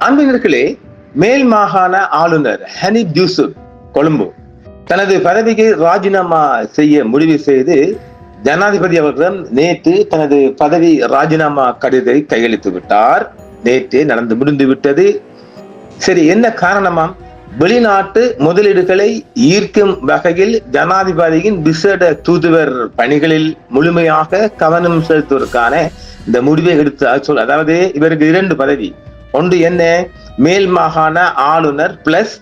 அன்பினர்களே, மேல் மாகாண ஆளுநர் ஹனீப் யூசுப் கொழும்பு தனது பதவிக்கு ராஜினாமா செய்ய முடிவு செய்து ஜனாதிபதி அவர்களிடம் நேற்று தனது பதவி ராஜினாமா கடிதத்தை கையளித்து விட்டார். நேற்றே நடந்து முடிந்து விட்டது. சரி, என்ன காரணமாம்? வெளிநாட்டு முதலீடுகளை ஈர்க்கும் வகையில் ஜனாதிபதியின் விசேட தூதுவர் பணிகளில் முழுமையாக கவனம் செலுத்துவதற்கான இந்த முடிவை எடுத்து அதாவது இவருக்கு 2 பதவி. ஒன்று என்ன? மேல் மாகாண ஆளுநர் plus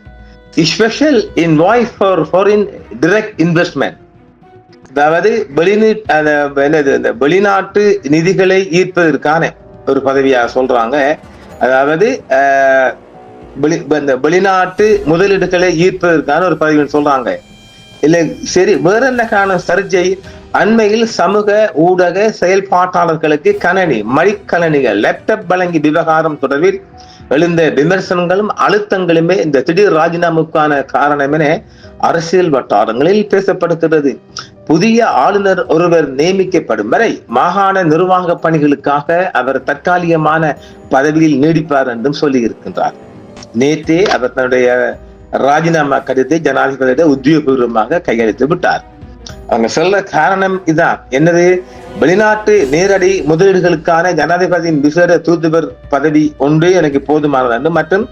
special invoice for foreign direct investment, அதாவது வெளிநாட்டு நிதிகளை ஈர்ப்பதற்கான ஒரு பதவியாக சொல்றாங்க. அதாவது வெளிநாட்டு முதலீடுகளை ஈர்ப்பதற்கான ஒரு பதவி சொல்றாங்க. இல்ல, சரி, வேற என்ன காரணம்? சர்ச்சை அண்மையில் சமூக ஊடக செயல்பாட்டாளர்களுக்கு மடிக்கணனிகள் லேப்டாப் வழங்கி விவகாரம் தொடர்பில் எழுந்த விமர்சனங்களும் அழுத்தங்களுமே இந்த திடீர் ராஜினாமுக்கான காரணம் என அரசியல் வட்டாரங்களில் பேசப்படுகிறது. புதிய ஆளுநர் ஒருவர் நியமிக்கப்படும் வரை மாகாண நிர்வாக பணிகளுக்காக அவர் தற்காலிகமான பதவியில் நீடிப்பார் என்றும் சொல்லி இருக்கின்றார். நேற்றே அவர் தன்னுடைய ராஜினாமா கடிதத்தை ஜனாதிபதியிடம் உத்தியோகபூர்வமாக கையளித்து விட்டார். அவங்க சொல்ல காரணம் இதான். என்னது? வெளிநாட்டு நேரடி முதலீடுகளுக்கான ஜனாதிபதியின் விசேட தூதுவர் பதவி ஒன்று எனக்கு போதுமானது மற்றும்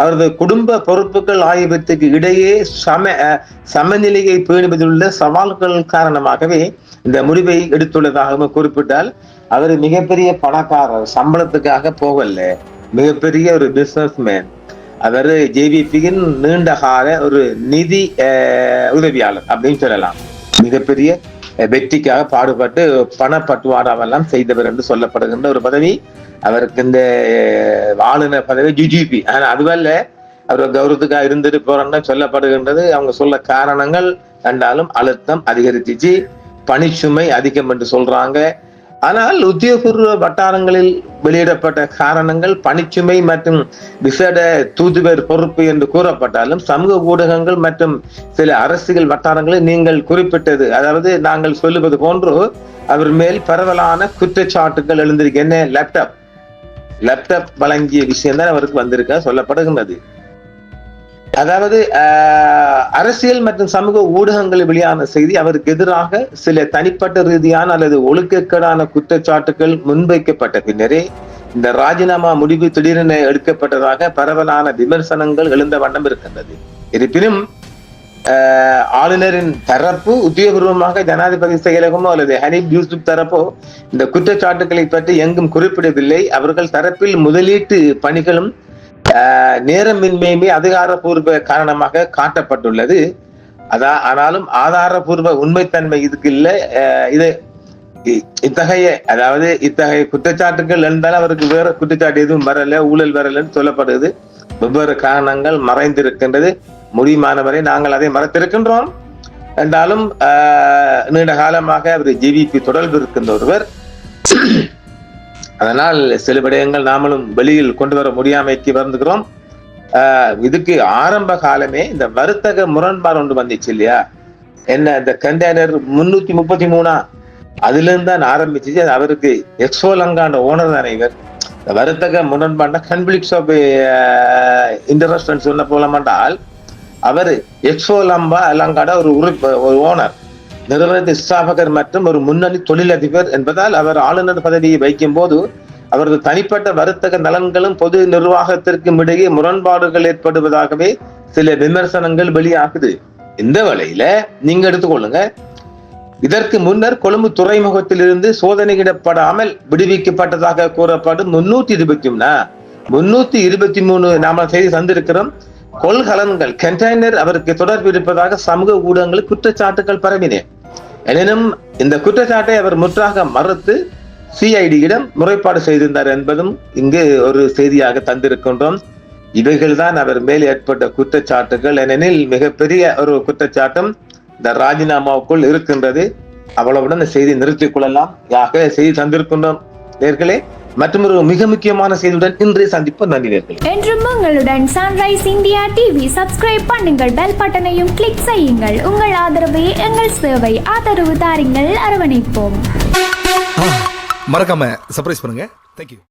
அவரது குடும்ப பொறுப்புகள் ஆகியவற்றுக்கு இடையே சமநிலையை பேணுவதிலுள்ள சவால்கள் காரணமாகவே இந்த முடிவை எடுத்துள்ளதாகவும் குறிப்பிட்டால், அவர் மிகப்பெரிய பணக்காரர், சம்பளத்துக்காக போகல, மிகப்பெரிய ஒரு பிசினஸ்மேன். அவர் ஜேவிபியின் நீண்டகால ஒரு நிதி உதவியாளர் அப்படின்னு சொல்லலாம். மிகப்பெரிய வெற்றிக்காக பாடுபட்டு பணப்பட்டுவாடாவெல்லாம் செய்தவர் என்று சொல்லப்படுகின்ற ஒரு பதவி அவருக்கு. இந்த ஆளுநர் பதவி ஜிஜிபி, ஆனா அதுவல்ல, அவர் கௌரவத்துக்காக இருந்துட்டு போறன்னு சொல்லப்படுகின்றது. அவங்க சொல்ல காரணங்கள் என்றாலும் அழுத்தம் அதிகரித்துச்சு, பணிச்சுமை அதிகம் என்று சொல்றாங்க. ஆனால் உத்தியோகபூர்வ வட்டாரங்களில் வெளியிடப்பட்ட காரணங்கள் பணிச்சுமை மற்றும் விசேட தூதுவர் பொறுப்பு என்று கூறப்பட்டாலும் சமூக ஊடகங்கள் மற்றும் சில அரசியல் வட்டாரங்களில் நீங்கள் குறிப்பிட்டது, அதாவது நாங்கள் சொல்லுவது போன்று அவர் மேல் பரவலான குற்றச்சாட்டுகள் எழுந்திருக்கு. என்ன? லேப்டாப் வழங்கிய விஷயம் தான் அவருக்கு வந்திருக்க சொல்லப்படுகின்றது. அதாவது அரசியல் மற்றும் சமூக ஊடகங்களில் வெளியான செய்தி அவருக்கு எதிராக சில தனிப்பட்ட ரீதியான அல்லது ஒழுக்கக்கேடான குற்றச்சாட்டுகள் முன்வைக்கப்பட்ட பின்னரே இந்த ராஜினாமா முடிவு திடீரென எடுக்கப்பட்டதாக பரவலான விமர்சனங்கள் எழுந்த வண்ணம் இருக்கின்றது. இருப்பினும் ஆளுநரின் தரப்பு உத்தியோகபூர்வமாக ஜனாதிபதி செயலகமோ அல்லது ஹனீப் யூசுப் தரப்போ இந்த குற்றச்சாட்டுகளை பற்றி எங்கும் குறிப்பிடவில்லை. அவர்கள் தரப்பில் முதலீட்டு பணிகளும் நேரமின்மையுமே அதிகாரப்பூர்வ காரணமாக காட்டப்பட்டுள்ளது. ஆனாலும் ஆதாரபூர்வ உண்மைத்தன்மை இதுக்கு இல்லை. இத்தகைய குற்றச்சாட்டுகள் இருந்தாலும் அவருக்கு வேற குற்றச்சாட்டு எதுவும் வரல, ஊழல் வரலன்னு சொல்லப்படுது. வெவ்வேறு காரணங்கள் மறைந்திருக்கின்றது. முடியுமானவரை நாங்கள் அதை மறைத்திருக்கின்றோம் என்றாலும் நீண்ட காலமாக அவர் ஜேவிபி தொடர்பு இருக்கின்ற ஒருவர். அதனால் சில விடயங்கள் நாமளும் வெளியில் கொண்டு வர முடியாமைக்கு வருந்துகிறோம். இதுக்கு ஆரம்ப காலமே இந்த வர்த்தக முரண்பாடு ஒன்று வந்துச்சு இல்லையா? என்ன? இந்த கண்டெய்னர் 333 அதுல இருந்து தான் ஆரம்பிச்சு. அவருக்கு எக்ஸோலங்கான ஓனர் தானே இவர். இந்த வர்த்தக முரண்பாடுனா கன்ஃபிளிக்ட்ஸ் ஆஃப் இன்ட்ரெஸ்ட் சொன்ன போலமாண்டால் அவர் எக்ஸோலங்காட ஒரு ஓனர், நிறுவனத்தின் ஸ்தாபகர் மற்றும் ஒரு முன்னணி தொழிலதிபர் என்பதால் அவர் ஆளுநர் பதவியை வைக்கும் போது அவரது தனிப்பட்ட வர்த்தக நலன்களும் பொது நிர்வாகத்திற்கும் இடையே முரண்பாடுகள் ஏற்படுவதாகவே சில விமர்சனங்கள் வெளியாகுது. இந்த வேளையில நீங்க எடுத்துக்கொள்ளுங்க, இதற்கு முன்னர் கொழும்பு துறைமுகத்தில் இருந்து சோதனையிடப்படாமல் விடுவிக்கப்பட்டதாக கூறப்படும் 323 நாம செய்தி தந்திருக்கிறோம் கொள்கலன்கள் கண்டெய்னர் அவருக்கு தொடர்பு இருப்பதாக சமூக ஊடகங்களில் குற்றச்சாட்டுகள் பரவின. எனினும் இந்த குற்றச்சாட்டை அவர் முற்றாக மறுத்து சிஐடியிடம் முறைப்பாடு செய்திருந்தார் என்பதும் இங்கு ஒரு செய்தியாக தந்திருக்கின்றோம். இவைகள் தான் அவர் மேல் ஏற்பட்ட குற்றச்சாட்டுகள். ஏனெனில் மிகப்பெரிய ஒரு குற்றச்சாட்டும் இந்த ராஜினாமாவுக்குள் இருக்கின்றது. அவ்வளவுடன் இந்த செய்தி நிறுத்திக் கொள்ளலாம். செய்தி தந்திருக்கின்றோம் நேர்களே. மற்றும் ஒரு மிக முக்கியமான செய்தியுடன் இன்றைய சந்திப்பு. நன்றி நேர்களே. என்றும் உங்களுடன் சன்ரைஸ் இந்தியா டிவி சப்ஸ்கிரைப் பண்ணுங்கள், பெல் பட்டனையும் கிளிக் செய்யுங்கள். உங்கள் ஆதரவே எங்கள் சேவை. ஆதரவு தாருங்கள், அரவணைப்போம். மறக்காம சர்ப்ரைஸ் பண்ணுங்க. தேங்க்யூ.